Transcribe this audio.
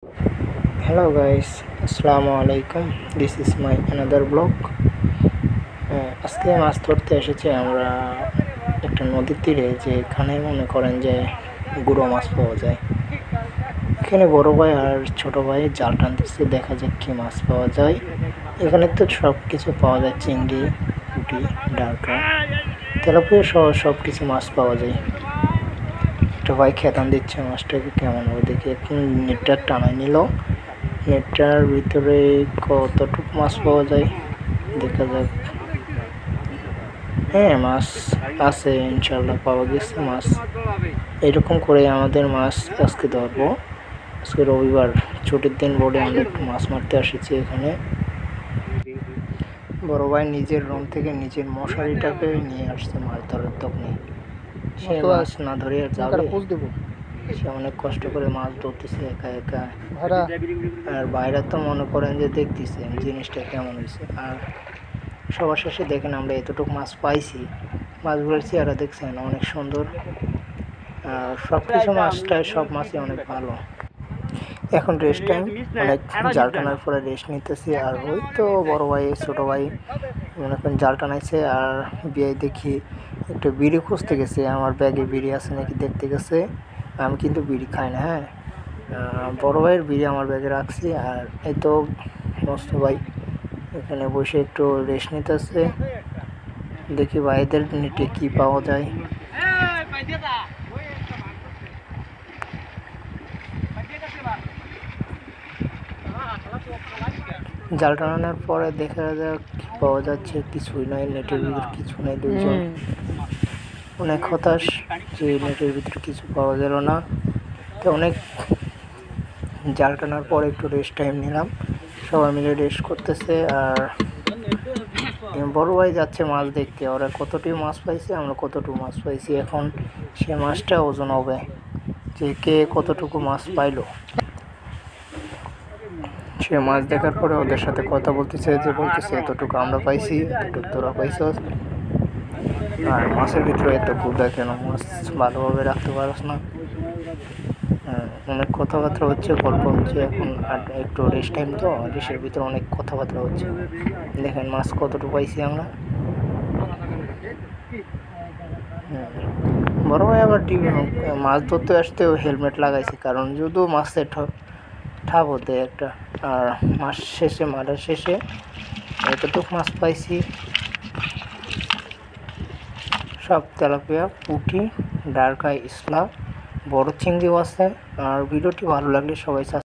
Hello guys, Assalamu alaikum. This is my another vlog. আজকে মাছ ধরতে এসেছি আমরা একটা নদীর তীরে, যেখানে মনে করেন যে গুঁড়ো মাছ পাওয়া যায়। এখানে বড় ভাই আর ছোট ভাই জাল টানতেছে, দেখা যাক কি মাছ পাওয়া যায়। এখানে তো সব কিছু পাওয়া যায়, চিংড়ি, পুঁটি, ডাঁটা, তেলাপিয়া সহ সব কিছু মাছ পাওয়া যায়। একটা ভাই খেতান দিচ্ছে মাছটাকে কেমন হবে দেখি। এখন নেটটা টানাই নিল, নেটটার ভিতরে কতটুকু মাছ পাওয়া যায় দেখা যাক। হ্যাঁ, মাছ আছে, ইনশাল্লাহ পাওয়া গেছে মাছ। এরকম করে আমাদের মাছ আজকে ধরবো। আজকে রবিবার, ছুটির দিন বলে আমরা একটু মাছ মারতে এসেছি এখানে। বড় ভাই নিজের রুম থেকে নিজের মশারিটাকে নিয়ে আসছে মাছ ধরার তখনই। সে মাছ না ধরে আর যাবে, সে অনেক কষ্ট করে মাছ ধরতেছে একা একা। আর বাইরে তো মনে করেন যে দেখতেছে জিনিসটা কেমন হয়েছে। আর সবার শেষে দেখেন আমরা এতটুকু মাছ পাইছি। মাছগুলোর চেহারা দেখছেন, অনেক সুন্দর। আর সব কিছু মাছটাই, সব মাছই অনেক ভালো। এখন রেস্ট টাইম, অনেক জাল টানার পরে রেস্ট নিতেছি। আর ওই তো বড় ভাই ছোটো ভাই মনে করেন জাল টানাইছে। আর বিয়ে দেখি একটা বিড়ি খুঁজতে গেছে, আমার ব্যাগে বিড়ি আছে নাকি দেখতে গেছে। আমি কিন্তু বিড়ি খাই না, হ্যাঁ। বড় ভাইয়ের বিড়ি আমার ব্যাগে রাখছি। আর এই তো মস্ত ভাই এখানে বসে একটু রেস্ট নিতেছে। দেখি ভাইদের নেটে কি পাওয়া যায়। জাল টানানোর পরে দেখা যাক কি পাওয়া যাচ্ছে। কিছুই নাই, নেটের ভিতর কিছু নাই। দুজন অনেক হতাশ যে নেটের ভিতর কিছু পাওয়া গেল না। তো অনেক জাল টানার পর একটু রেস্ট টাইম নিলাম, সবাই মিলে রেস্ট করতেছে। আর বড় ভাই যাচ্ছে মাছ দেখতে, ওরা কতটুকু মাছ পাইছে, আমরা কতটুকু মাছ পাইছি। এখন সে মাছটা ওজন হবে যে কে কতটুকু মাছ পাইলো। সে মাছ দেখার পরে ওদের সাথে কথা বলতেছে, যে বলতেছে এতটুকু আমরা পাইছি, এতটুকু তোরা পাইছ। আর মাছের ভিতরে এত ক্ষুদা কেন, মাছ ভালোভাবে রাখতে পারস না। অনেক কথাবার্তা হচ্ছে, গল্প হচ্ছে। এখন আর একটু রেস্ট টাইম, তো রেস্টের ভিতরে অনেক কথাবার্তা হচ্ছে। দেখেন মাছ কতটুকু পাইছি আমরা। বড় ভাই আবার মাছ ধরতে আসতে হেলমেট লাগাইছে, কারণ যদি মাছের ঠাপ হতে একটা। আর মাছ শেষে, মারার শেষে এতটুকু মাছ পাইছি, সব তেলাপিয়া, পুঁটি, ডারকা, ইসলা, বড় চিংড়িও আছে। আর ভিডিওটি ভালো লাগলে সবাই